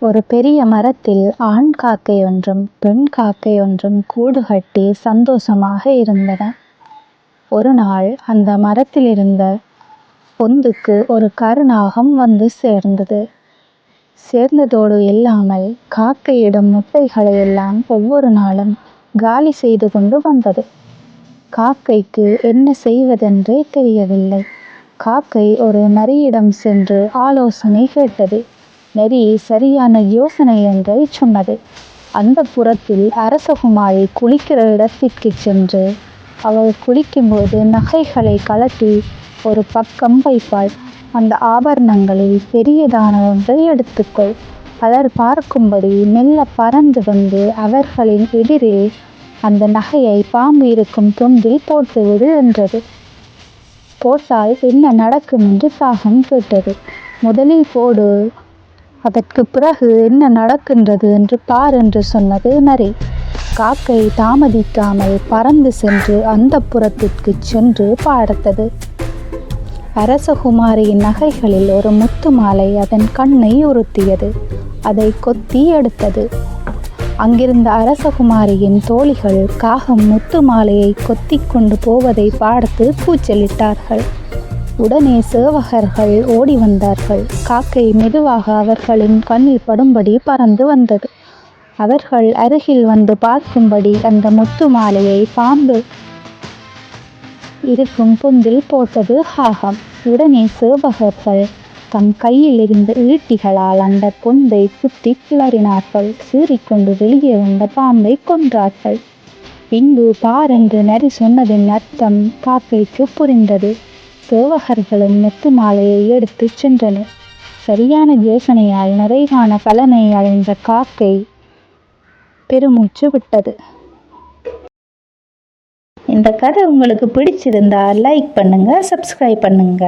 ஒரு பெரிய மரத்தில் ஆண் காக்கை ஒன்றும் பெண் காக்கை ஒன்றும் கூடு கட்டி சந்தோஷமாக இருந்தன. ஒரு நாள் அந்த மரத்தில் இருந்த பொந்துக்கு ஒரு கருநாகம் வந்து சேர்ந்ததோடு இல்லாமல் காக்கையிடம் முட்டைகளை எல்லாம் ஒவ்வொரு நாளும் காலி செய்து கொண்டு வந்தது. காக்கைக்கு என்ன செய்வதென்றே தெரியவில்லை. காக்கை ஒரு நரியிடம் சென்று ஆலோசனை கேட்டது. நரி சரியான யோசனை என்றை சொன்னது. அந்த புறத்தில் அரசகுமாரி குளிக்கிற இடத்திற்கு சென்று அவள் குளிக்கும்போது நகைகளை கழட்டி ஒரு பக்கம் வைப்பாள். அந்த ஆபரணங்களில் பெரியதான ஒன்றை எடுத்துக்கொள். பலர் பார்க்கும்படி மெல்ல பறந்து வந்து அவர்களின் எதிரில் அந்த நகையை பாம்பு இருக்கும் தொண்டில் போட்டுவிடு என்றது. போட்டால் என்ன நடக்கும் என்று காகம் கேட்டது. முதலில் போடு, அதற்கு பிறகு என்ன நடக்கின்றது என்று பார் என்று சொன்னது நரி. காக்கை தாமதிக்காமல் பறந்து சென்று அந்த புறத்திற்கு சென்று பார்த்தது. அரசகுமாரியின் நகைகளில் ஒரு முத்து மாலை அதன் கண்ணை உறுத்தியது. அதை கொத்தி எடுத்தது. அங்கிருந்த அரசகுமாரியின் தோழிகள் காகம் முத்து மாலையை கொத்தி கொண்டு போவதை பார்த்து கூச்சலிட்டார்கள். உடனே சேவகர்கள் ஓடி வந்தார்கள். காக்கை மெதுவாக அவர்களின் கண்ணில் படும்படி பறந்து வந்தது. அவர்கள் அருகில் வந்து பார்க்கும்படி அந்த முத்து மாலையை பாம்பு இருக்கும் பொந்தில் போட்டது காகம். உடனே சேவகர்கள் தம் கையில் இருந்த ஈட்டிகளால் அந்த பொந்தை குத்தி கிளறினார்கள். சீறிக்கொண்டு வெளியே வந்த பாம்பை கொன்றார்கள். பின்பு பார் என்று நரி சொன்னதின் அர்த்தம் காக்கைக்கு புரிந்தது. சேவகர்களும் முத்து மாலையை எடுத்து சென்றனர். சரியான யோசனையால் நிறைவான பலனை அடைந்த காக்கை பெருமூச்சு விட்டது. இந்த கதை உங்களுக்கு பிடிச்சிருந்தா லைக் பண்ணுங்க, சப்ஸ்கிரைப் பண்ணுங்க.